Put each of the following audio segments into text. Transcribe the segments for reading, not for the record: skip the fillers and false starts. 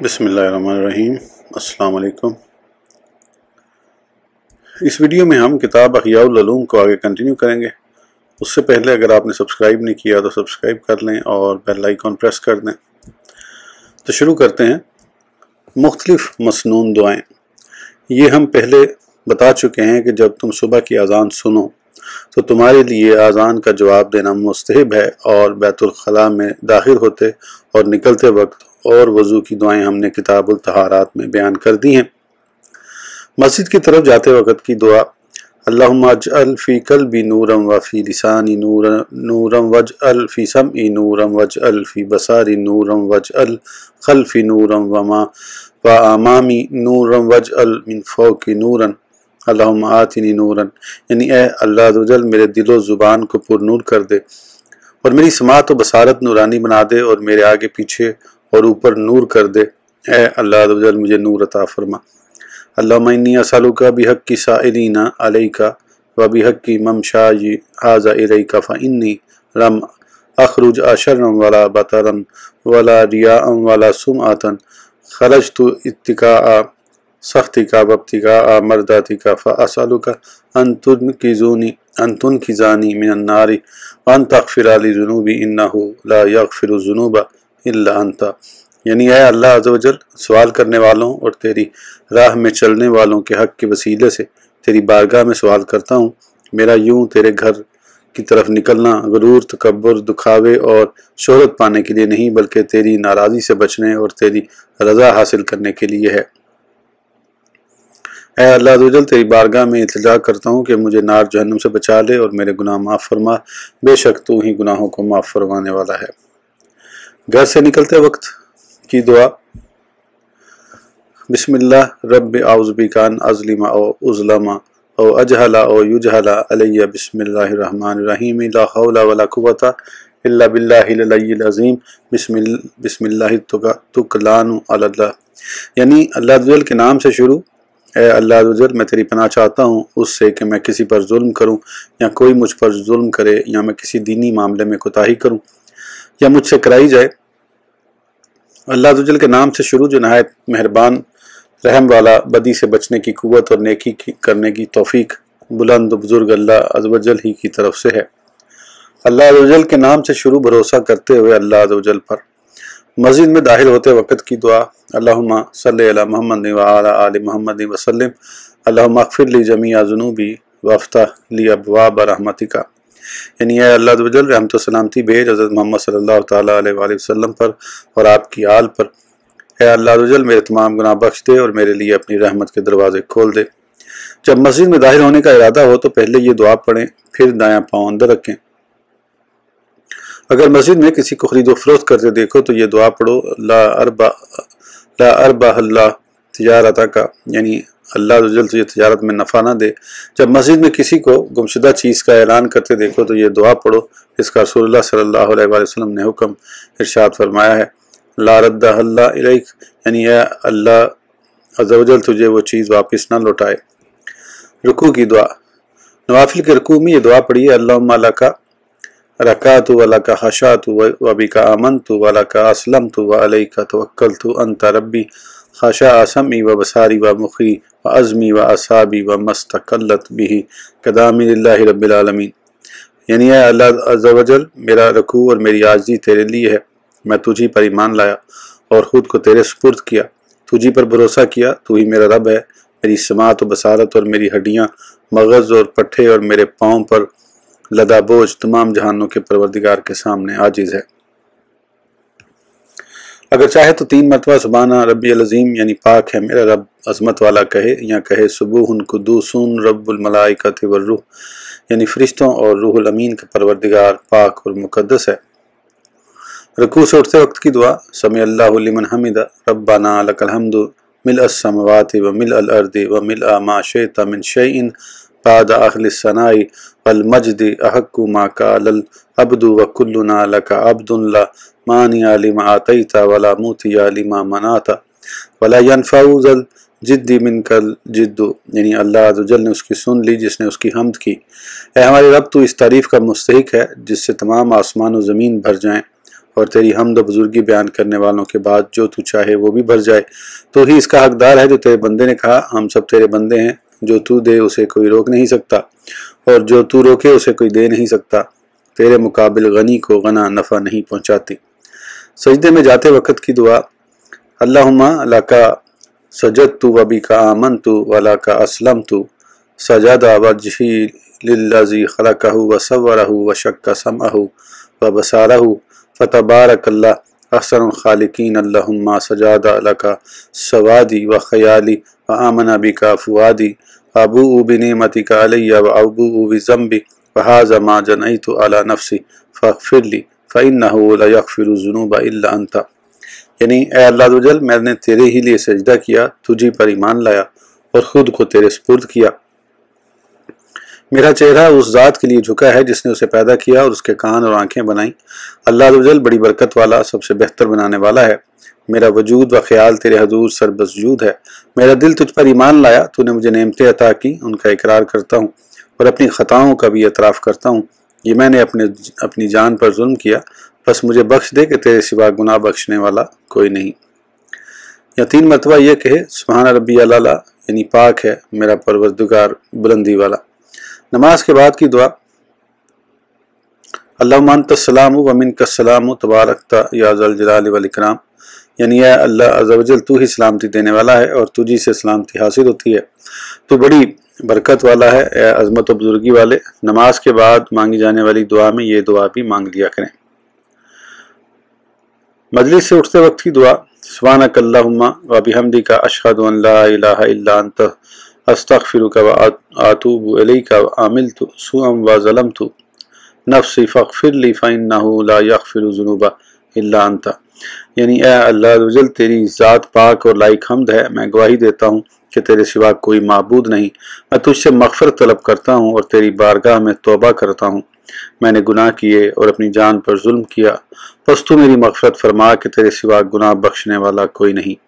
بسم اللہ الرحمن الرحیم۔ السلام علیکم۔ اس ویڈیو میں ہم کتاب احیاء العلوم کو آگے کنٹینیو کریں گے۔ اس سے پہلے اگر آپ نے سبسکرائب نہیں کیا تو سبسکرائب کر لیں اور بیل آئیکن پریس کر دیں۔ تو شروع کرتے ہیں۔ مختلف مسنون دعائیں، یہ ہم پہلے بتا چکے ہیں کہ جب تم صبح کی اذان سنو تو تمہارے لیے اذان کا جواب دینا مستحب ہے، اور بیت الخلاء میں داخل ہوتے اور نکلتے وقت اور وضو کی دعائیں ہم نے کتاب الطہارات میں بیان کر دی ہیں۔ مسجد کی طرف جاتے وقت کی دعا، اللہم اجعل فی قلبی نورا وفی لسانی نورا واجعل فی سمعی نورا واجعل فی بصاری نورا واجعل خلفی نورا وامامی نورا واجعل من فوقی نورا اللہم آتنی نورا، یعنی اے اللہ عز و جل میرے دل و زبان کو پر نور کر دے، اور میری سماعت و بصارت نورانی بنا دے، اور میرے آگے پیچھے اور اوپر نور کر دے۔ اے اللہ عز و جل مجھے نور عطا فرما۔ اللہم انی اسألک بحق سائلین علیک و بحق ممشای ھذا الیک فانی لم اخرج اشرا ولا بطرا ولا ریاء ولا سمعۃ خرجت اتقاء سخطک وابتغاء مرضاتک فاسألک ان تنقذنی من النار وان تغفر لی ذنوبی انہ لا یغفر الذنوب الا انت، یعنی اے اللہ عز و جل سوال کرنے والوں اور تیری راہ میں چلنے والوں کے حق کے وسیلے سے تیری بارگاہ میں سوال کرتا ہوں، میرا یوں تیرے گھر کی طرف نکلنا غرور، تکبر، دکھاوے اور شہرت پانے کے لیے نہیں، بلکہ تیری ناراضی سے بچنے اور تیری رضا حاصل کرنے کے لیے ہے۔ اے اللہ عز و جل تیری بارگاہ میں التجا کرتا ہوں کہ مجھے نار جہنم سے بچا لے اور میرے گناہ معاف فرما، بے شک تو ہی گناہوں کو معاف فرمانے والا ہے۔ گھر سے نکلتے وقت کی دعا، بسم اللہ رب اعوذ بک ان اظلم او اظلم او اجہل او یجہل علی، بسم اللہ الرحمن الرحیم، لا حول ولا قوۃ الا باللہ العلی العظیم، بسم اللہ توکلان علی اللہ، یعنی اللہ عز و جل کے نام سے شروع۔ اے اللہ عز و جل میں تیری پناہ چاہتا ہوں اس سے کہ میں کسی پر ظلم کروں یا کوئی مجھ پر ظلم کرے، یا میں کسی دینی معاملے میں کوتاہی کروں یا مجھ سے کرائی جائے۔ اللہ عز و جل کے نام سے شروع جو نہایت مہربان رحم والا، بدی سے بچنے کی قوت اور نیکی کرنے کی توفیق بلند و بزرگ اللہ عز و جل ہی کی طرف سے ہے۔ اللہ عز و جل کے نام سے شروع بھروسہ کرتے ہوئے اللہ عز و جل پر۔ مسجد میں داخل ہوتے وقت کی دعا، اللہم صلی علی محمد وعلی آل محمد وسلم، اللہم اغفر لی جمیع ذنوبی وافتح لی ابواب رحمتک، یعنی اے اللہ عز و جل رحمت و سلامتی بھیج حضرت محمد صلی اللہ تعالیٰ علیہ وآلہ وسلم پر اور آپ کی آل پر۔ اے اللہ عز و جل میرے تمام گناہ بخش دے اور میرے لیے اپنی رحمت کے دروازے کھول دے۔ جب مسجد میں داخل ہونے کا ارادہ ہو تو پہلے یہ دعا پڑھیں، پھر دایاں پاؤں اندر رکھیں۔ اگر مسجد میں کسی کو خرید و فروخت کرتے دیکھو تو یہ دعا پڑھو، لا اربح اللہ تجارتک، یعنی اللہ عز و جل تجھے تجارت میں نفع نہ دے۔ جب مسجد میں کسی کو گمشدہ چیز کا اعلان کرتے دیکھو تو یہ دعا پڑھو، اس کا رسول اللہ صلی اللہ علیہ وآلہ وسلم نے حکم ارشاد فرمایا ہے، لا ردہ اللہ الیک، یعنی اے اللہ عز و جل تجھے وہ چیز واپس نہ لوٹائے۔ رکوع کی دعا، نوافل کے رکوع میں یہ دعا پڑھیے، اللہم لک رکعت ولک خشعت وبک آمنت ولک اسلمت وعلیک توکلت انت ربی خشع سمعی و بصاری و مخی و عزمی و اعصابی و مستقلت بھی قدامی للہ رب العالمین، یعنی اے اللہ عز و جل میرا رکوع اور میری عاجزی تیرے لیے ہے، میں تجھی پر ایمان لایا اور خود کو تیرے سپرد کیا، تجھی پر بھروسہ کیا، تو ہی میرا رب ہے، میری سماعت و بصارت اور میری ہڈیاں، مغز اور پٹھے اور میرے پاؤں پر لدا بوجھ تمام جہانوں کے پروردگار کے سامنے عاجز ہے۔ اگر چاہے تو 3 مرتبہ سبحانہ ربی العظیم، یعنی پاک ہے میرا رب عظمت والا کہے، یا کہے سبوح قدوس رب الملائکۃ والروح، یعنی فرشتوں اور روح الامین کا پروردگار پاک اور مقدس ہے۔ رکوع سے اٹھتے وقت کی دعا، سمع اللہ لمن حمد ربنا لک الحمد ملء السماوات وملء الارض وملء ما شئت من شیء بعد اہل الثناء والمجد احق ما قال العبد وکلنا لک عبد لا مانع لما آتیت ولا معطی لما منعت ولا ينفع ذا الجد منک الجد، یعنی اللہ عز و جل نے اس کی سن لی جس نے اس کی حمد کی۔ اے ہمارے رب تو اس تعریف کا مستحق ہے جس سے تمام آسمان و زمین بھر جائیں اور تیری حمد و بزرگی بیان کرنے والوں کے بعد جو تو چاہے وہ بھی بھر جائے۔ تو ہی اس کا حقدار ہے جو تیرے بندے نے کہا ہم سب تیرے بندے ہیں، جو تو دے اسے کوئی روک نہیں سکتا اور جو تو روکے اسے کوئی دے نہیں سکتا، تیرے مقابل غنی کو غنا نفع نہیں پہنچاتی۔ سجدے میں جاتے وقت کی دعا، اللہم لکا سجدت و بکا آمنت و لکا اسلمت سجد وجہی للذی خلقہ و صورہ و شق سمعہ و بصارہ فتبارک اللہ احسن الخالقین۔ اللہم سجد لکا سوادی و خیالی و آمن بکا فؤادی ابوء بنعمتک علی و ابوء بذنبی وہذا ما جنیت علی نفسی فاغفر لی فإنہ لا یغفر الذنوب الا انت۔ یعنی اے اللہ عز و جل، میں نے تیرے ہی لیے سجدہ کیا، تجھی پر ایمان لایا اور خود کو تیرے سپرد کیا۔ میرا چہرہ اس ذات کے لیے جھکا ہے جس نے اسے پیدا کیا اور اس کے کان اور آنکھیں بنائیں۔ اللہ عز و جل بڑی برکت والا، سب سے بہتر بنانے والا ہے۔ میرا وجود و خیال تیرے حضور سربسجود ہے۔ میرا دل تجھ پر ایمان لایا، تو نے مجھے نعمتیں عطا کی، ان کا اقرار کرتا ہوں اور اپنی خطاؤں کا بھی اعتراف کرتا ہوں۔ یہ میں نے اپنی جان پر ظلم کیا، بس مجھے بخش دے کہ تیرے سوا گناہ بخشنے والا کوئی نہیں۔ یا 3 مرتبہ یہ کہے سبحان ربی الاعلیٰ، یعنی پاک ہے میرا پروردگار بلندی والا۔ نماز کے بعد کی دعا، اللہم انت السلام و منک السلام تبارکت یا ذا الجلال والاکرام، یعنی اے اللہ عز و جل تو ہی سلامتی دینے والا ہے اور تجھی سے سلامتی حاصل ہوتی ہے، تو بڑی برکت والا ہے، اے عظمت و بزرگی والے۔ نماز کے بعد مانگی جانے والی دعا میں یہ دعا بھی مانگ لیا کریں۔ مجلس سے اٹھتے وقت کی دعا، سبحانک اللہم و بحمدک اشہد ان لا الہ الا انت استغفرک و اتوب الیک و عملت سوءا و ظلمت نفسی فاغفر لی فإنہ لا یغفر الذنوب الا انت، یعنی اے اللہ عز و جل تیری ذات پاک اور لائق حمد ہے، میں گواہی دیتا ہوں کہ تیرے سوا کوئی معبود نہیں، میں تجھ سے مغفرت طلب کرتا ہوں اور تیری بارگاہ میں توبہ کرتا ہوں، میں نے گناہ کیے اور اپنی جان پر ظلم کیا، پس تو میری مغفرت فرما کہ تیرے سوا گناہ بخشنے والا کوئی نہیں۔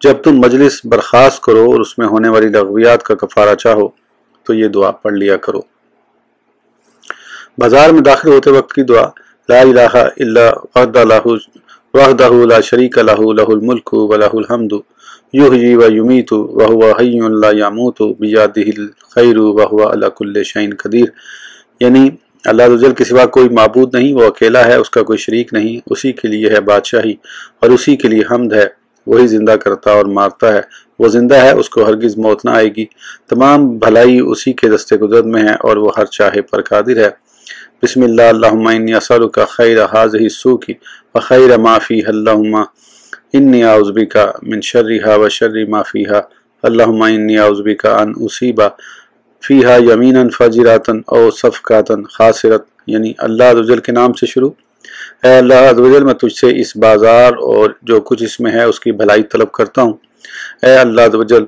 جب تم مجلس برخاست کرو اور اس میں ہونے والی لغویات کا کفارہ چاہو تو یہ دعا پڑھ لیا کرو۔ بازار میں داخل ہوتے وقت کی دعا، لا الہ الا وحدہ لا شریک لہ لہ الملک و لہ الحمد یحیی و یمیت وہو حی لا یموت بیدہ الخیر وہو علی کل شیء قدیر، یعنی اللہ عز و جل کے سوا کوئی معبود نہیں، وہ اکیلا ہے، اس کا کوئی شریک نہیں، اسی کے لیے ہے بادشاہی اور اسی کے لیے حمد ہے، وہی زندہ کرتا اور مارتا ہے، وہ زندہ ہے، اس کو ہرگز موت نہ آئے گی، تمام بھلائی اسی کے دست قدرت میں ہے اور وہ ہر چاہے پر قادر ہے۔ بسم اللہ، اللہم انی اسألک خیر ھذہ السوق و خیر ما فیہ، اللہم انی اعوذ بک من شرھا و شر ما فیہا، اللہم انی اعوذ بک ان اصیب فیہا یمینا فاجرۃ او صفقۃ خاسرۃ، یعنی اللہ عز و جل کے نام سے شروع۔ اے اللہ عز و جل، میں تجھ سے اس بازار اور جو کچھ اس میں ہے اس کی بھلائی طلب کرتا ہوں۔ اے اللہ عز و جل،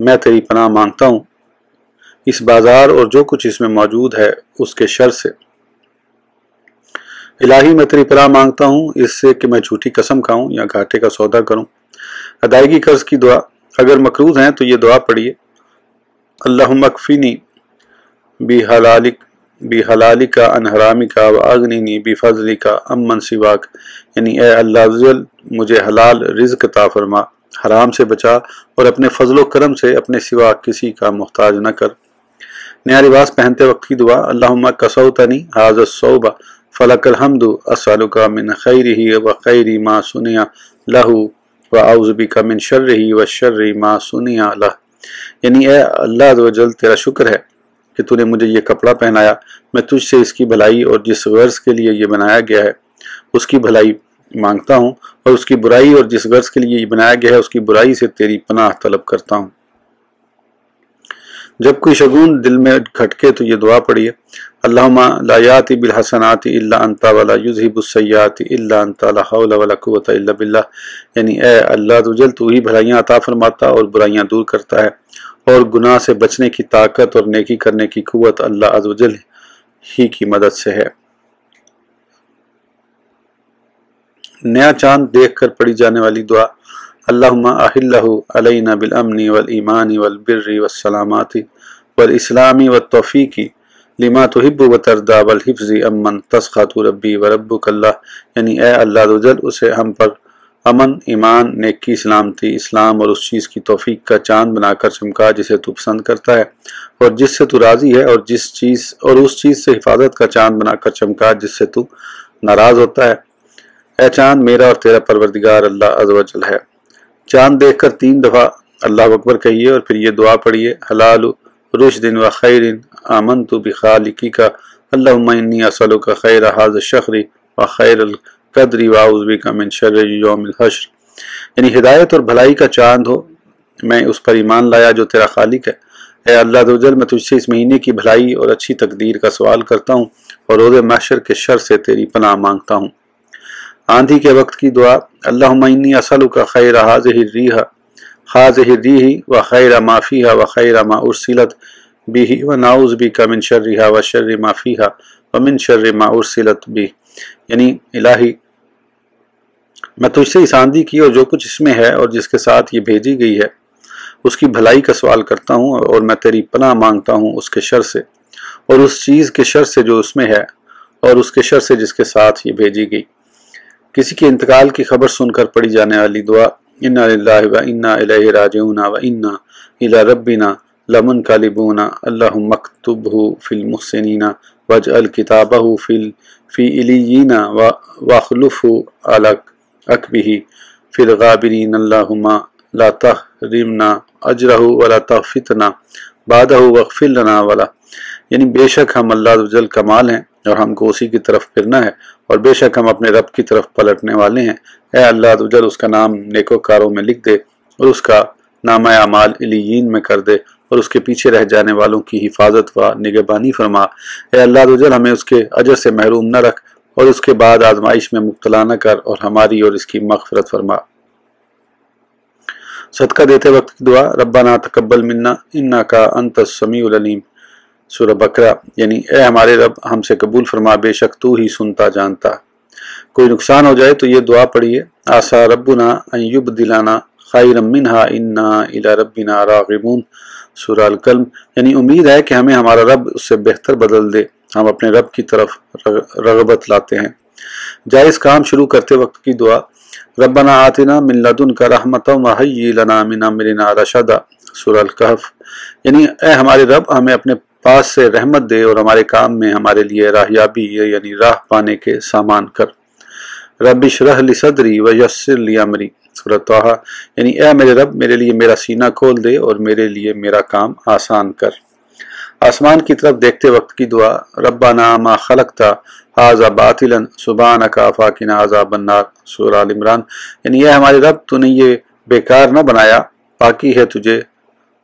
میں تیری پناہ مانگتا ہوں اس بازار اور جو کچھ اس میں موجود ہے اس کے شر سے۔ الہی، میں تیری پناہ مانگتا ہوں اس سے کہ میں جھوٹی قسم کھاؤں یا گھاٹے کا سودا کروں۔ ادائیگی قرض کی دعا، اگر مقروض ہیں تو یہ دعا پڑھیے، اللہم اکفینی بحلالک عن حرامک و اغننی بفضلک عمن سواک، یعنی اے اللہ عز و جل مجھے حلال رزق عطا فرما، حرام سے بچا اور اپنے فضل و کرم سے اپنے سوا کسی کا محتاج نہ کر۔ نیا لباس پہنتے وقت کی دعا، اللہم کسوتنی ھذا الثوب فلک الحمد اسألک من خیرہ و خیر ما صنع لہ و اعوذ بک من شرہ و شر ما صنع لہ، یعنی اے اللہ عز و جل تیرا شکر ہے کہ تو نے مجھے یہ کپڑا پہنایا، میں تجھ سے اس کی بھلائی اور جس غرض کے لیے یہ بنایا گیا ہے اس کی بھلائی مانگتا ہوں، اور اس کی برائی اور جس غرض کے لیے یہ بنایا گیا ہے اس کی برائی سے تیری پناہ طلب کرتا ہوں۔ جب کوئی شگون دل میں کھٹکے تو یہ دعا پڑھیے، اللہم لا یاتی بالحسنات الا انت ولا یذہب السیئات الا انت لا حول ولا قوۃ الا باللہ، یعنی اے اللہ عز و جل تو ہی بھلائیاں عطا فرماتا اور برائیاں دور کرتا ہے، اور گناہ سے بچنے کی طاقت اور نیکی کرنے کی قوت اللہ عز و جل ہی کی مدد سے ہے۔ نیا چاند دیکھ کر پڑھی جانے والی دعا، اللہم احلہ علینا بالامن والایمان والبر والسلامات والاسلام والتوفیق لما تحب و ترضى والحفظ امن تسخط ربی و ربک اللہ، یعنی اے اللہ عزوجل اسے ہم پر امن، ایمان، نیکی، سلامتی، اسلام اور اس چیز کی توفیق کا چاند بنا کر چمکا جسے تو پسند کرتا ہے اور جس سے تو راضی ہے، اور اس چیز سے حفاظت کا چاند بنا کر چمکا جس سے تو ناراض ہوتا ہے۔ اے چاند میرا اور تیرا پروردگار اللہ عز و جل ہے۔ چاند دیکھ کر 3 دفعہ اللہ اکبر کہیے اور پھر یہ دعا پڑھیے، حلال رشد و خیر آمنت بخالقی کا اللہم انی اسألک خیر ھذا الشہر و خیر القدر و اعوذ بک من شر یوم الحشر، یعنی ہدایت اور بھلائی کا چاند ہو، میں اس پر ایمان لایا جو تیرا خالق ہے۔ اے اللہ عز و جل میں تجھ سے اس مہینے کی بھلائی اور اچھی تقدیر کا سوال کرتا ہوں اور روز محشر کے شر سے تیری پناہ مانگتا ہوں۔ آندھی کے وقت کی دعا، اللہم انی اسألک خیر هذه الريح وخير ما فيها وخير ما أرسلت به ونعوذ بك من شرها وشر ما فيها ومن شر ما أرسلت به، یعنی الہی میں تجھ سے اس آندھی کی اور جو کچھ اس میں ہے اور جس کے ساتھ یہ بھیجی گئی ہے اس کی بھلائی کا سوال کرتا ہوں، اور میں تیری پناہ مانگتا ہوں اس کے شر سے اور اس چیز کے شر سے جو اس میں ہے اور اس کے شر سے جس کے ساتھ یہ بھیجی گئی۔ کسی کے انتقال کی خبر سن کر پڑھی جانے والی دعا، انا للہ و انا الیہ راجعون و انا الی ربنا لمنقلبون اللہم اکتبہ فی المحسنین واجعل کتابہ فی علیین واخلفہ علی عقبہ فی الغابرین اللہم لا تحرمنا اجرہ ولا تفتنا بعدہ واغفر لنا ولا، یعنی بے شک ہم اللہ عز و جل کمال ہیں اور ہم کو اسی کی طرف پھرنا ہے، اور بے شک ہم اپنے رب کی طرف پلٹنے والے ہیں۔ اے اللہ عز و جل اس کا نام نیکوکاروں میں لکھ دے اور اس کا نامہ اعمال علیین میں کر دے اور اس کے پیچھے رہ جانے والوں کی حفاظت و نگہبانی فرما۔ اے اللہ عز و جل ہمیں اس کے اجر سے محروم نہ رکھ اور اس کے بعد آزمائش میں مبتلا نہ کر، اور ہماری اور اس کی مغفرت فرما۔ صدقہ دیتے وقت کی دعا، ربنا تقبل منا انک انت السمیع العلیم، سورہ بقرہ، یعنی اے ہمارے رب ہم سے قبول فرما، بے شک تو ہی سنتا جانتا۔ کوئی نقصان ہو جائے تو یہ دعا پڑھیے، آسا ربنا ان یبدلنا خیرا منہا انا الی ربنا راغبون، سورہ القلم، یعنی امید ہے کہ ہمیں ہمارا رب اس سے بہتر بدل دے، ہم اپنے رب کی طرف رغبت لاتے ہیں۔ جائز کام شروع کرتے وقت کی دعا، ربنا آتنا من لدنک رحمۃ وہیئ لنا من امرنا رشدا، سورہ الکہف، یعنی اے ہمارے رب ہمیں اپنے پاس سے رحمت دے اور ہمارے کام میں ہمارے لیے راہیابی یعنی راہ پانے کے سامان کر۔ رب اشرح لی صدری ویسر لی امری، سورہ طٰہٰ، یعنی اے میرے رب میرے لیے میرا سینہ کھول دے اور میرے لیے میرا کام آسان کر۔ آسمان کی طرف دیکھتے وقت کی دعا، ربنا ما خلقت ھذا باطلا سبحانک فقنا عذاب النار، سورہ آل عمران، یعنی اے ہمارے رب تو نے یہ بیکار نہ بنایا، پاکی ہے تجھے،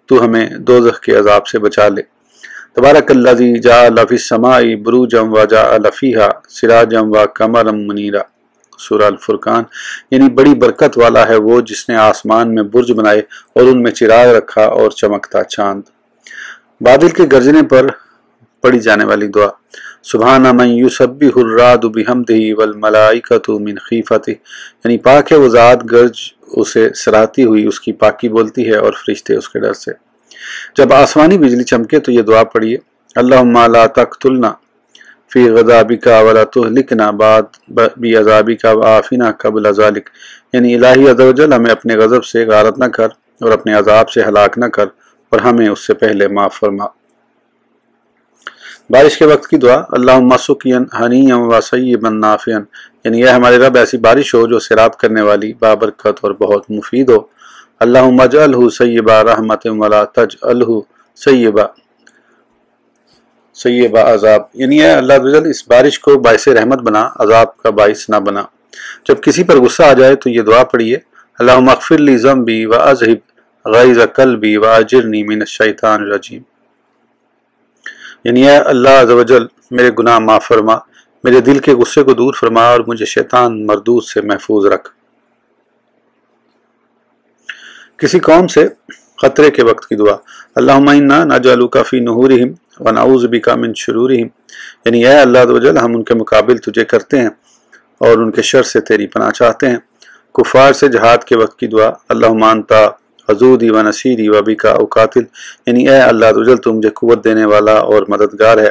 تو ہمیں دوزخ کے عذاب سے بچا لے۔ تبارک الذی جعل فی السماء بروجا وجعل فیہا سراجا وقمرا منیرا، سورہ الفرقان، یعنی بڑی برکت والا ہے وہ جس نے آسمان میں برج بنائے اور ان میں چراغ رکھا اور چمکتا چاند۔ بادل کے گرجنے پر پڑھی جانے والی دعا، سبحان من یسبح الرعد بحمدہ والملائکۃ من خیفتہ، یعنی پاک ہے وہ ذات گرج اسے سراہتی ہوئی اس کی پاکی بولتی ہے اور فرشتے اس کے ڈر سے۔ جب آسمانی بجلی چمکے تو یہ دعا پڑھیے، اللہم لا تقتلنا فی غضبک ولا تہلکنا بعذابک وعافنا قبل ذلک، یعنی الہی عز و جل ہمیں اپنے غضب سے غارت نہ کر اور اپنے عذاب سے ہلاک نہ کر اور ہمیں اس سے پہلے معاف فرما۔ بارش کے وقت کی دعا، اللہم سقیا ہنیا وسیبا نافعا، یعنی یہ ہمارے رب ایسی بارش ہو جو سیراب کرنے والی، بابرکت اور بہت مفید ہو۔ اللہم اجعلہ سیبا رحمت ولا تجعلہ سیبا عذاب، یعنی اے اللہ عز و جل اس بارش کو باعث رحمت بنا، عذاب کا باعث نہ بنا۔ جب کسی پر غصہ آ جائے تو یہ دعا پڑھیے، اللہم اغفر لی ذنبی واذہب غیظ قلبی واجرنی من الشیطان الرجیم، یعنی اے اللہ عز و جل میرے گناہ معاف فرما، میرے دل کے غصے کو دور فرما اور مجھے شیطان مردود سے محفوظ رکھ۔ کسی قوم سے خطرے کے وقت کی دعا، اللہم انا نجعلک فی نحورہم ونعوذ بک من شرورہم، یعنی اے اللہ عز و جل ہم ان کے مقابل تجھے کرتے ہیں اور ان کے شر سے تیری پناہ چاہتے ہیں۔ کفار سے جہاد کے وقت کی دعا، اللہم انت عضودی و نصیری و بک اقاتل، یعنی اے اللہ عز و جل تو مجھے قوت دینے والا اور مددگار ہے